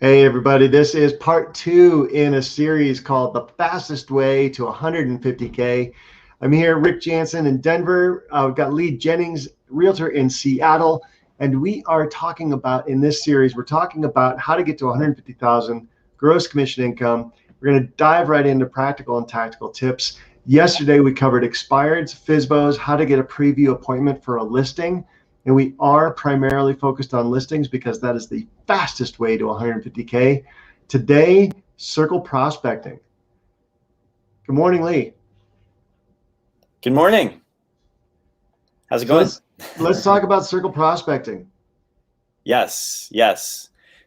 Hey everybody, this is part 2 in a series called The Fastest Way to 150K. I'm here, Rick Janson in Denver. We've got Lee Jennings, realtor in Seattle. And we are talking about, in this series, we're talking about how to get to 150,000 gross commission income. We're going to dive right into practical and tactical tips. Yesterday, we covered expireds, FSBOs, how to get a preview appointment for a listing. And we are primarily focused on listings because that is the fastest way to 150K. Today, circle prospecting. Good morning, Lee. Good morning. How's it going? Let's talk about circle prospecting. Yes.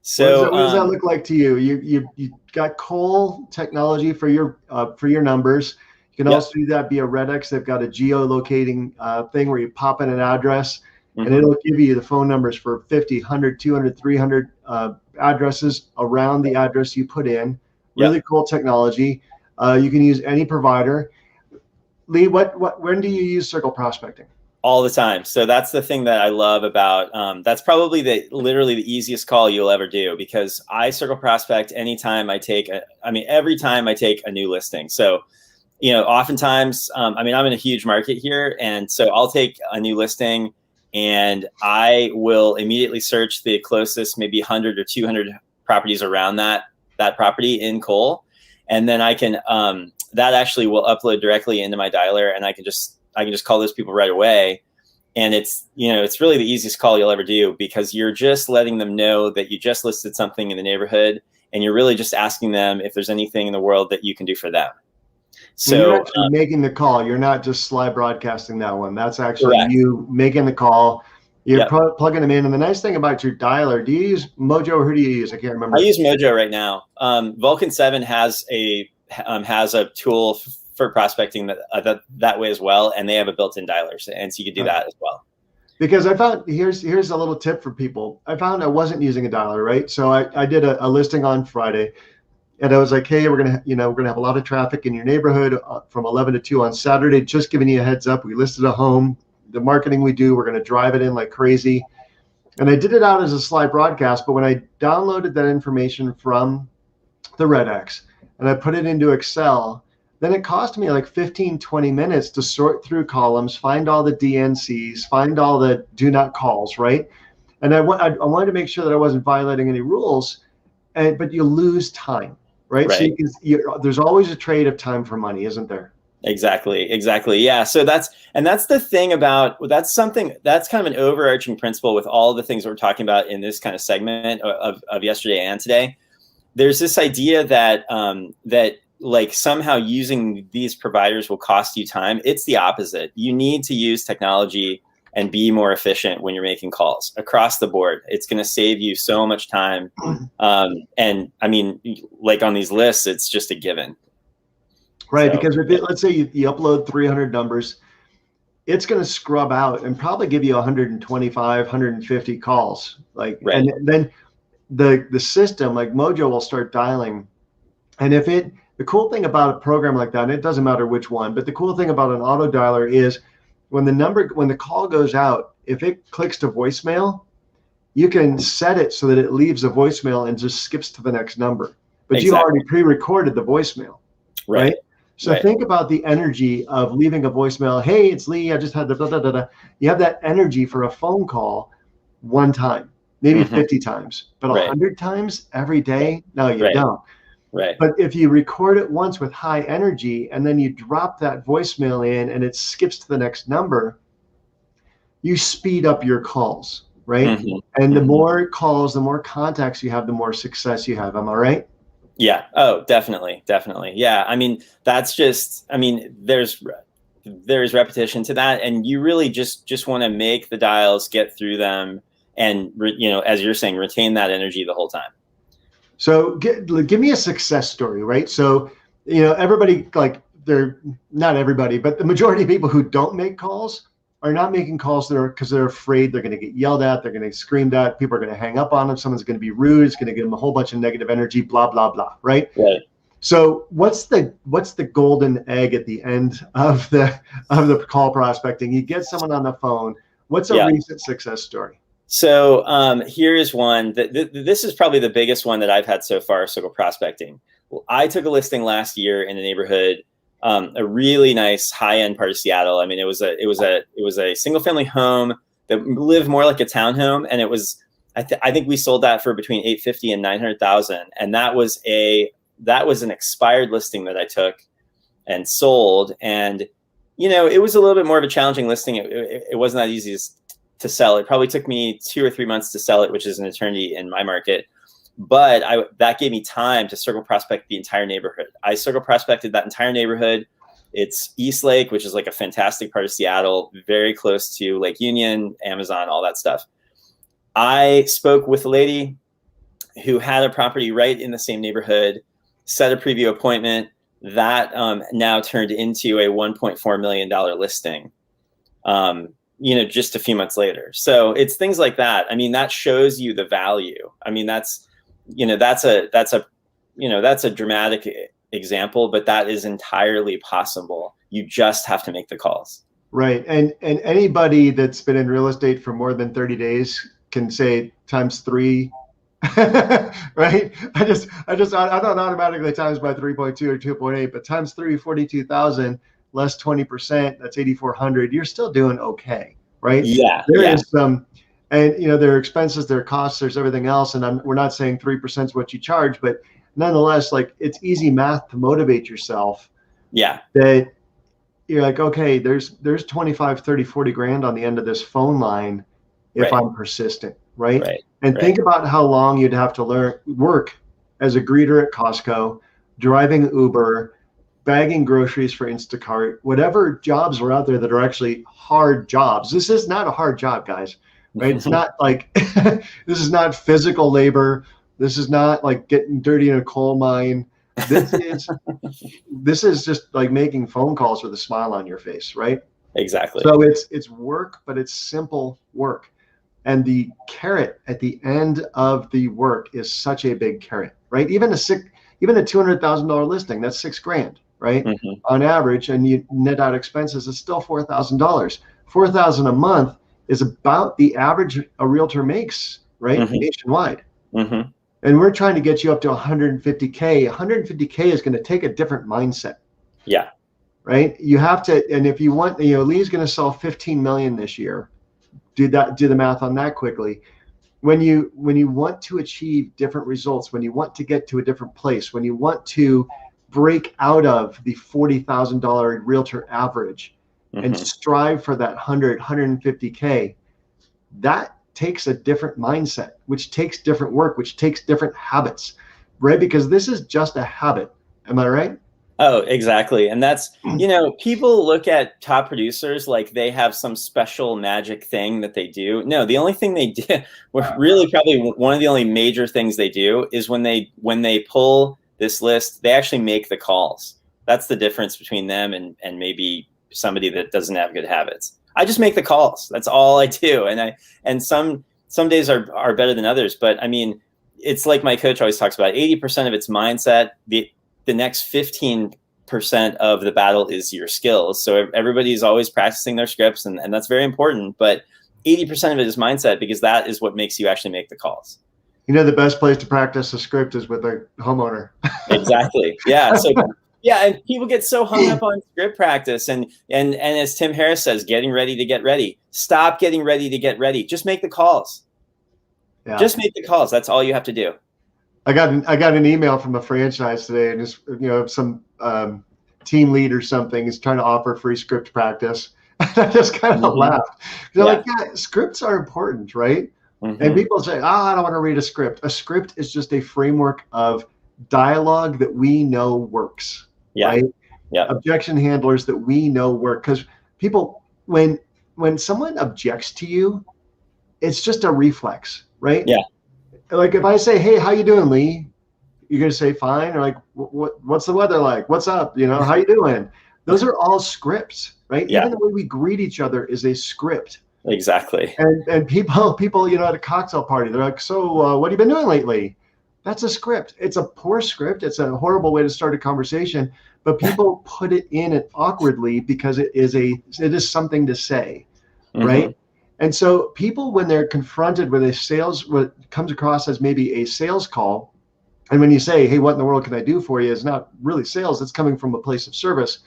So what does that look like to you? You got Cole technology for your numbers. You can also do that via Redx. They've got a geolocating thing where you pop in an address. And it'll give you the phone numbers for 50, 100, 200, 300 addresses around the address you put in. Really cool technology. You can use any provider. Lee, when do you use circle prospecting? All the time. So that's the thing that I love about, that's probably literally the easiest call you'll ever do, because I circle prospect anytime I take, every time I take a new listing. So, oftentimes, I'm in a huge market here. And so I'll take a new listing and I will immediately search the closest, maybe 100 or 200 properties around that property in Cole. And then I can, that actually will upload directly into my dialer, and I can just call those people right away. And it's really the easiest call you'll ever do, because you're just letting them know that you just listed something in the neighborhood, and you're really just asking them if there's anything in the world that you can do for them. So you're actually making the call. You're not just slide broadcasting that one. That's actually correct. You making the call. You're plugging them in. And the nice thing about your dialer, do you use Mojo or who do you use? I can't remember. I use Mojo right now. Vulcan 7 has a tool for prospecting that way as well, and they have a built-in dialer, and so you can do that as well. Because I found here's a little tip for people. I found I wasn't using a dialer, right? So I did a listing on Friday. And I was like, hey, we're gonna have a lot of traffic in your neighborhood from 11 to 2 on Saturday. Just giving you a heads up. We listed a home. The marketing we do, we're gonna drive it in like crazy. And I did it out as a slide broadcast. But when I downloaded that information from the Redx and I put it into Excel, then it cost me like 15, 20 minutes to sort through columns, find all the DNCs, find all the do not calls, right? And I wanted to make sure that I wasn't violating any rules, but you lose time. Right. So there's always a trade of time for money, isn't there? Exactly. Yeah. So that's the thing about, that's kind of an overarching principle with all the things that we're talking about in this kind of segment of yesterday and today. There's this idea that like somehow using these providers will cost you time. It's the opposite. You need to use technology and be more efficient when you're making calls across the board. It's going to save you so much time. And like on these lists, it's just a given. Right. So, because let's say you upload 300 numbers, it's going to scrub out and probably give you 125, 150 calls. And then the system like Mojo will start dialing. And the cool thing about a program like that, and it doesn't matter which one, but the cool thing about an auto dialer is when the call goes out, if it clicks to voicemail, you can set it so that it leaves a voicemail and just skips to the next number. But you already pre-recorded the voicemail, right? So think about the energy of leaving a voicemail. Hey, it's Lee. I just had the blah, blah, blah, blah. You have that energy for a phone call one time, maybe 50 times, but 100 times every day? No, you don't. Right. But if you record it once with high energy and then you drop that voicemail in and it skips to the next number, you speed up your calls, right? And the more calls, the more contacts you have, the more success you have. Am I right? Yeah. Oh, definitely. Yeah. That's just, there's repetition to that, and you really just want to make the dials, get through them, and as you're saying, retain that energy the whole time. So give me a success story, right? So, everybody, they're not everybody, but the majority of people who don't make calls are not making calls because they're afraid they're going to get yelled at, they're going to get screamed at, people are going to hang up on them, someone's going to be rude, it's going to give them a whole bunch of negative energy, blah, blah, blah, right? So what's the golden egg at the end of the call prospecting? You get someone on the phone. What's a recent success story? So here's one that this is probably the biggest one that I've had so far, circle prospecting. Well, I took a listing last year in a neighborhood, a really nice high-end part of Seattle. I mean, it was a single-family home that lived more like a townhome, and it was I think we sold that for between $850,000 and $900,000, and that was an expired listing that I took and sold. And it was a little bit more of a challenging listing. It wasn't that easy to sell. It probably took me 2 or 3 months to sell it, which is an eternity in my market. But that gave me time to circle prospect the entire neighborhood. I circle prospected that entire neighborhood. It's East Lake, which is like a fantastic part of Seattle, very close to Lake Union, Amazon, all that stuff. I spoke with a lady who had a property right in the same neighborhood, set a preview appointment. That now turned into a $1.4 million listing, just a few months later. So it's things like that. I mean, that shows you the value. I mean, that's a dramatic example, but that is entirely possible. You just have to make the calls. Right. And anybody that's been in real estate for more than 30 days can say times 3. Right. I don't automatically times by 3.2 or 2.8, but times 3, 42,000 less 20%, that's 8,400. You're still doing okay. Right. Yeah. There is some, and there are expenses, there are costs, there's everything else. And we're not saying 3% is what you charge, but nonetheless, like, it's easy math to motivate yourself. Yeah. That you're like, okay, there's 25, 30, 40 grand on the end of this phone line if I'm persistent. Right. And think about how long you'd have to work as a greeter at Costco, driving Uber, bagging groceries for Instacart, whatever jobs are out there that are actually hard jobs. This is not a hard job, guys. Right. It's not like this is not physical labor. This is not like getting dirty in a coal mine. This is just like making phone calls with a smile on your face. Right. Exactly. So it's work, but it's simple work. And the carrot at the end of the work is such a big carrot, right? Even a $200,000 listing, that's $6,000, right? Mm-hmm. On average, and you net out expenses, it's still $4,000. $4,000 a month is about the average a realtor makes, right? Mm-hmm. Nationwide. Mm-hmm. And we're trying to get you up to 150K. 150K is going to take a different mindset. Yeah. Right? You have to, and if you want, Lee's going to sell 15 million this year. Do the math on that quickly. When you want to achieve different results, when you want to get to a different place, when you want to break out of the $40,000 realtor average and strive for that 150K, that takes a different mindset, which takes different work, which takes different habits, right? Because this is just a habit. Am I right? Oh, exactly. And that's, people look at top producers like they have some special magic thing that they do. No, the only thing they do, really probably one of the only major things they do is when they pull this list, they actually make the calls. That's the difference between them and maybe somebody that doesn't have good habits. I just make the calls. That's all I do. And some days are better than others. But I mean, it's like my coach always talks about, 80% of it's mindset. The next 15% of the battle is your skills. So everybody's always practicing their scripts, and that's very important. But 80% of it is mindset, because that is what makes you actually make the calls. The best place to practice a script is with a homeowner. Exactly. Yeah. So yeah, and people get so hung up on script practice, and as Tim Harris says, getting ready to get ready. Stop getting ready to get ready. Just make the calls. Yeah. Just make the calls. That's all you have to do. I got an email from a franchise today, and just some team lead or something is trying to offer free script practice. I just kind of laughed. They're like, yeah, scripts are important, right? Mm-hmm. And people say, I don't want to read a script. A script is just a framework of dialogue that we know works, right? Yeah. Objection handlers that we know work. Because people, when someone objects to you, it's just a reflex, right? Yeah. Like if I say, hey, how you doing, Lee? You're going to say fine. Or like, what's the weather like? What's up? How you doing? Those are all scripts, right? Yeah. Even the way we greet each other is a script. Exactly. And people, at a cocktail party, they're like, so what have you been doing lately? That's a script. It's a poor script. It's a horrible way to start a conversation, but people put it in it awkwardly because it is something to say, right? And so people, when they're confronted with what comes across as maybe a sales call, and when you say, hey, what in the world can I do for you? It's not really sales, it's coming from a place of service.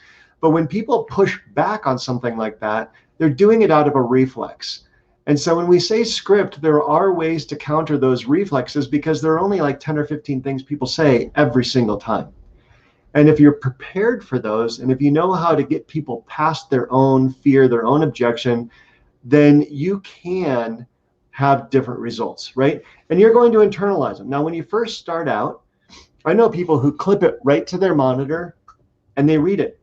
But when people push back on something like that, they're doing it out of a reflex. And so when we say script, there are ways to counter those reflexes, because there are only like 10 or 15 things people say every single time. And if you're prepared for those, and if you know how to get people past their own fear, their own objection, then you can have different results, right? And you're going to internalize them. Now, when you first start out, I know people who clip it right to their monitor and they read it.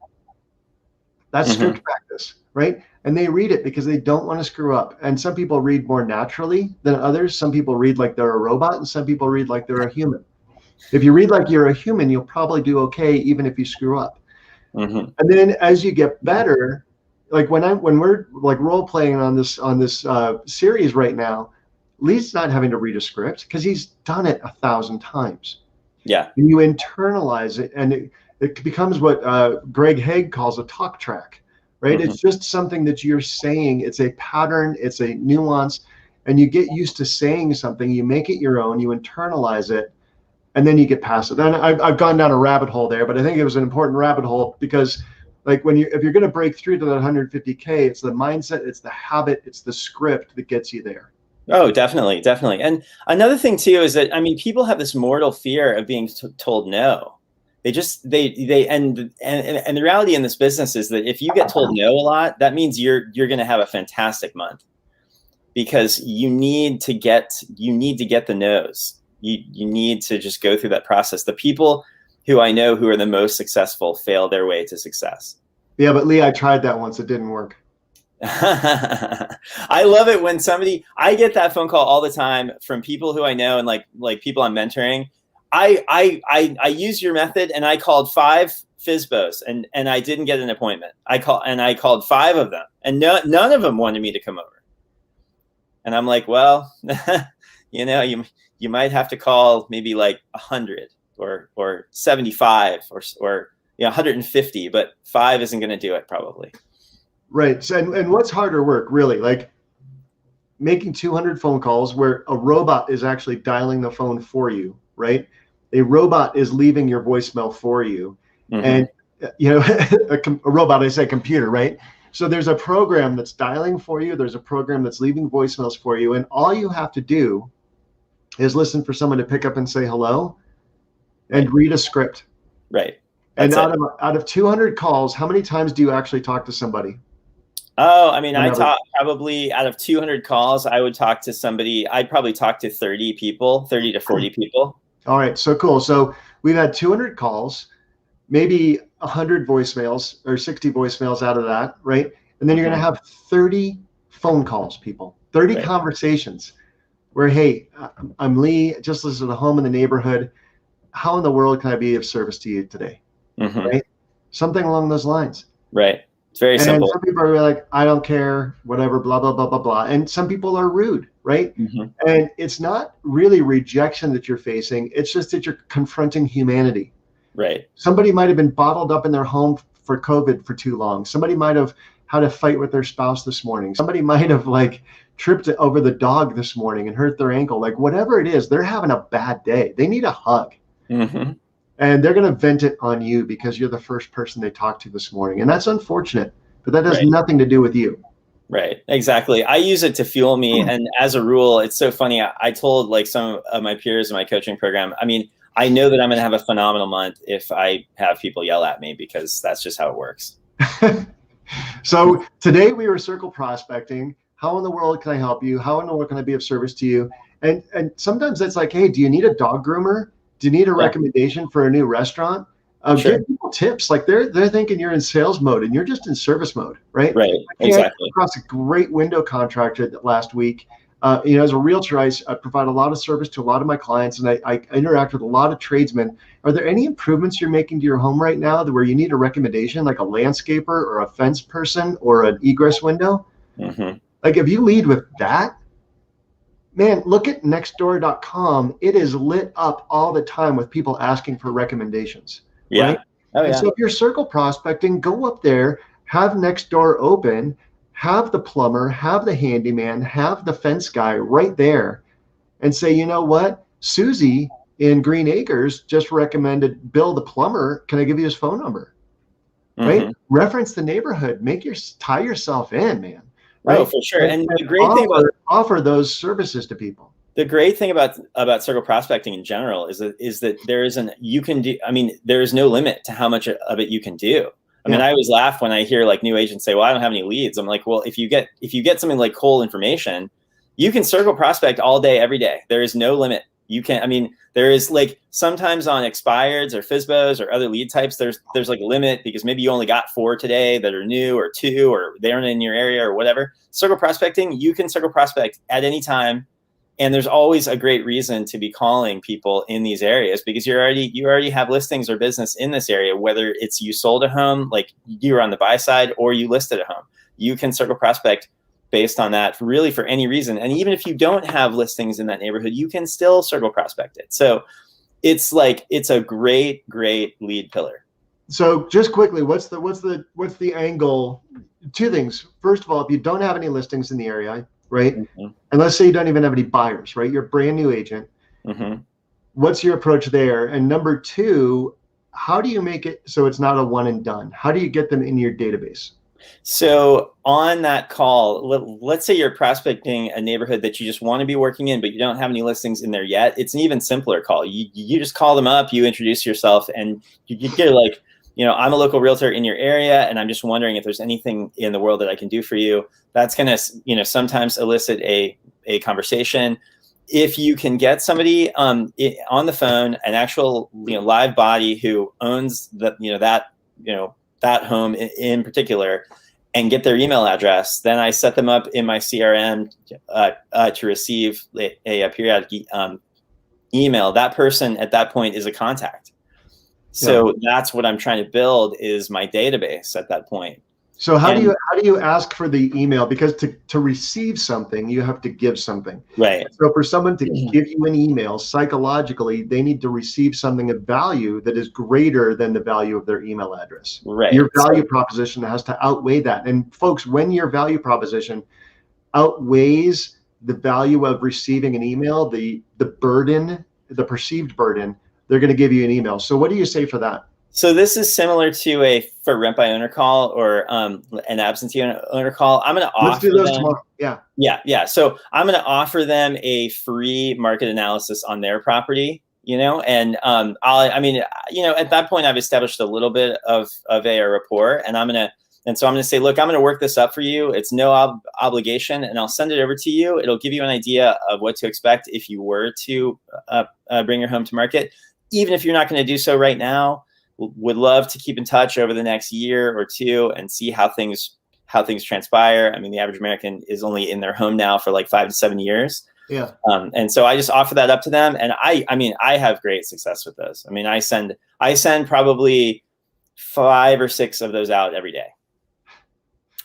That's script practice, right? And they read it because they don't want to screw up. And some people read more naturally than others. Some people read like they're a robot, and some people read like they're a human. If you read like you're a human, you'll probably do okay, even if you screw up. And then as you get better, like when we're like role playing on this series right now, Lee's not having to read a script because he's done it 1,000 times. Yeah. And you internalize it, and it becomes what Greg Haig calls a talk track, right? It's just something that you're saying. It's a pattern, it's a nuance, and you get used to saying something, you make it your own, you internalize it, and then you get past it. And I've gone down a rabbit hole there, but I think it was an important rabbit hole, because like if you're going to break through to that 150K, it's the mindset, it's the habit, it's the script that gets you there. Oh, definitely, definitely. And another thing too is that, I mean, people have this mortal fear of being told no. And the reality in this business is that if you get told no a lot, that means you're going to have a fantastic month, because you need to get the no's. You need to just go through that process. The people who I know who are the most successful fail their way to success. Yeah, but Lee, I tried that once. It didn't work. I love it when I get that phone call all the time from people who I know and like people I'm mentoring. I use your method, and I called 5 FSBOs and I didn't get an appointment. I called 5 of them, and none of them wanted me to come over. And I'm like, well, you might have to call maybe like 100 or 75 or 150, but 5 isn't going to do it probably. Right. So, and what's harder work, really? Like making 200 phone calls where a robot is actually dialing the phone for you, right? A robot is leaving your voicemail for you. And, a robot, I say computer, right? So there's a program that's dialing for you. There's a program that's leaving voicemails for you. And all you have to do is listen for someone to pick up and say hello and read a script. Right. That's and out of 200 calls, how many times do you actually talk to somebody? Oh, I mean, I talk probably out of 200 calls, I would talk to somebody. I'd probably talk to 30 to 40 people. All right. So cool. So we've had 200 calls, maybe 100 voicemails or 60 voicemails out of that. Right. And then you're going to have 30 phone calls, 30 conversations where, hey, I'm Lee, just listen to the home in the neighborhood. How in the world can I be of service to you today? Right. Something along those lines. Right. It's very simple. Some people are like, I don't care, whatever, blah, blah, blah, blah, blah. And some people are rude, right? And it's not really rejection that you're facing. It's just that you're confronting humanity. Right. Somebody might have been bottled up in their home for COVID for too long. Somebody might have had a fight with their spouse this morning. Somebody might have tripped over the dog this morning and hurt their ankle. Like whatever it is, they're having a bad day. They need a hug. And they're going to vent it on you because you're the first person they talked to this morning. And that's unfortunate, but that has nothing to do with you. Right. Exactly. I use it to fuel me. And as a rule, it's so funny. I told some of my peers in my coaching program, I mean, I know that I'm going to have a phenomenal month if I have people yell at me, because that's just how it works. So today we were circle prospecting. How in the world can I help you? How in the world can I be of service to you? And sometimes it's like, hey, do you need a dog groomer? Do you need a recommendation for a new restaurant? Give people tips. Like they're thinking you're in sales mode and you're just in service mode, right? Right. Exactly. I came across a great window contractor last week. As a realtor, I provide a lot of service to a lot of my clients, and I interact with a lot of tradesmen. Are there any improvements you're making to your home right now where you need a recommendation, like a landscaper or a fence person or an egress window? Like if you lead with that, man, look at nextdoor.com. It is lit up all the time with people asking for recommendations. Yeah. Right? So if you're circle prospecting, go up there, have Nextdoor open, have the plumber, have the handyman, have the fence guy right there, and say, you know what, Susie in Green Acres just recommended Bill the plumber. Can I give you his phone number? Right? Reference the neighborhood. Tie yourself in, man. Right? Oh, for sure. And the great offer, thing about offer those services to people. The great thing about circle prospecting in general is that there isn't, you can do, I mean, there is no limit to how much of it you can do. I mean, I always laugh when I hear like new agents say, well, I don't have any leads. I'm like, well, if you get something like cold information, you can circle prospect all day, every day. There is no limit. You can, I mean, there is like sometimes on expireds or FSBOs or other lead types, there's like a limit because maybe you only got 4 today that are new, or 2, or they aren't in your area or whatever. Circle prospecting, you can circle prospect at any time. And there's always a great reason to be calling people in these areas because you already have listings or business in this area, whether it's you sold a home, like you were on the buy side, or you listed a home. You can circle prospect based on that really for any reason. And even if you don't have listings in that neighborhood, you can still circle prospect it. So it's a great lead pillar. So just quickly, what's the angle? 2 things. First of all, if you don't have any listings in the area, right? And let's say you don't even have any buyers, right? You're a brand new agent. What's your approach there? And number 2, how do you make it so it's not a one and done? How do you get them in your database? So on that call, let's say you're prospecting a neighborhood that you just want to be working in, but you don't have any listings in there yet. It's an even simpler call. You just call them up, you introduce yourself, and you get like, you know, I'm a local realtor in your area, and I'm just wondering if there's anything in the world that I can do for you. That's going to, you know, sometimes elicit a conversation. If you can get somebody on the phone, an actual, you know, live body who owns that home in particular, and get their email address, then I set them up in my CRM to receive a periodic email. That person at that point is a contact. So that's what I'm trying to build, is my database at that point. So how do you ask for the email? Because to receive something, you have to give something. Right. So for someone to give you an email, psychologically, they need to receive something of value that is greater than the value of their email address. Right. Your value proposition has to outweigh that. And folks, when your value proposition outweighs the value of receiving an email, the burden, the perceived burden, they're going to give you an email. So what do you say for that? So this is similar to for rent by owner call or an absentee owner call. I'm going to offer. Let's do those tomorrow. Yeah. So I'm going to offer them a free market analysis on their property. You know, and at that point I've established a little bit of a rapport, and so I'm going to say, look, I'm going to work this up for you. It's no obligation, and I'll send it over to you. It'll give you an idea of what to expect if you were to bring your home to market. Even if you're not going to do so right now, would love to keep in touch over the next year or 2 and see how things transpire. I mean, the average American is only in their home now for like 5 to 7 years. Yeah. And so I just offer that up to them, and I have great success with those. I mean, I send probably 5 or 6 of those out every day.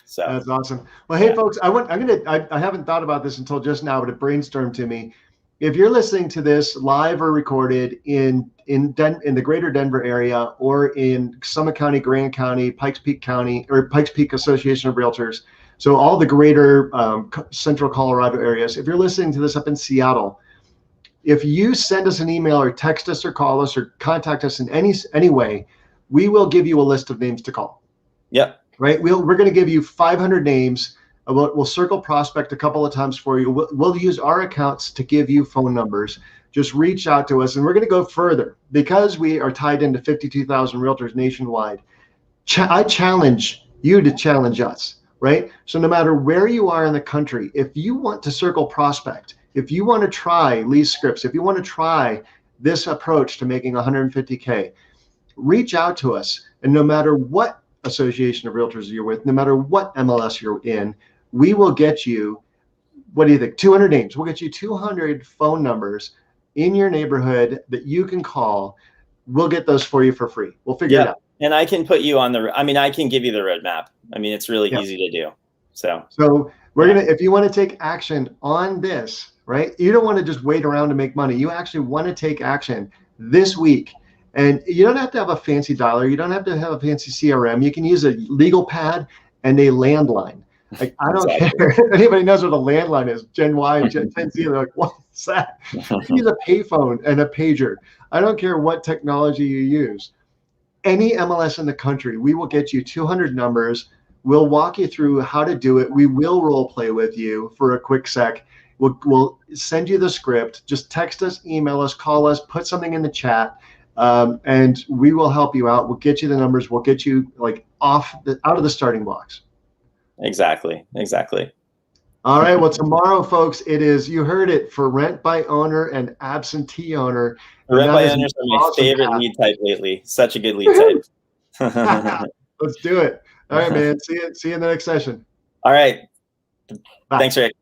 So that's awesome. Well, hey folks, I haven't thought about this until just now, but it brainstormed to me. If you're listening to this live or recorded in the greater Denver area, or in Summit County, Grand County, Pikes Peak County, or Pikes Peak Association of Realtors, so all the greater central Colorado areas, if you're listening to this up in Seattle, if you send us an email or text us or call us or contact us in any way, we will give you a list of names to call. Yep. Right. We're going to give you 500 names. We'll circle prospect a couple of times for you. We'll use our accounts to give you phone numbers. Just reach out to us, and we're going to go further because we are tied into 52,000 realtors nationwide. I challenge you to challenge us, right? So no matter where you are in the country, if you want to circle prospect, if you want to try Lee's scripts, if you want to try this approach to making 150K, reach out to us. And no matter what association of realtors you're with, no matter what MLS you're in, we will get you, what do you think, 200 names. We'll get you 200 phone numbers in your neighborhood that you can call. We'll get those for you for free. We'll figure it out. And I can put you on I can give you the roadmap. I mean, it's really easy to do. So we're if you want to take action on this, right? You don't want to just wait around to make money. You actually want to take action this week. And you don't have to have a fancy dialer. You don't have to have a fancy CRM. You can use a legal pad and a landline. Like, I don't care if anybody knows what a landline is, Gen Y, Gen Z, they're like, what's that? You use a payphone and a pager. I don't care what technology you use. Any MLS in the country, we will get you 200 numbers. We'll walk you through how to do it. We will role play with you for a quick sec. We'll send you the script. Just text us, email us, call us, put something in the chat, and we will help you out. We'll get you the numbers. We'll get you like out of the starting blocks. Exactly. All right. Well, tomorrow, folks, it is, you heard it, for rent by owner and absentee owner. Rent by owners are my favorite lead type lately. Such a good lead type. Let's do it. All right, man. See you in the next session. All right. Bye. Thanks, Rick.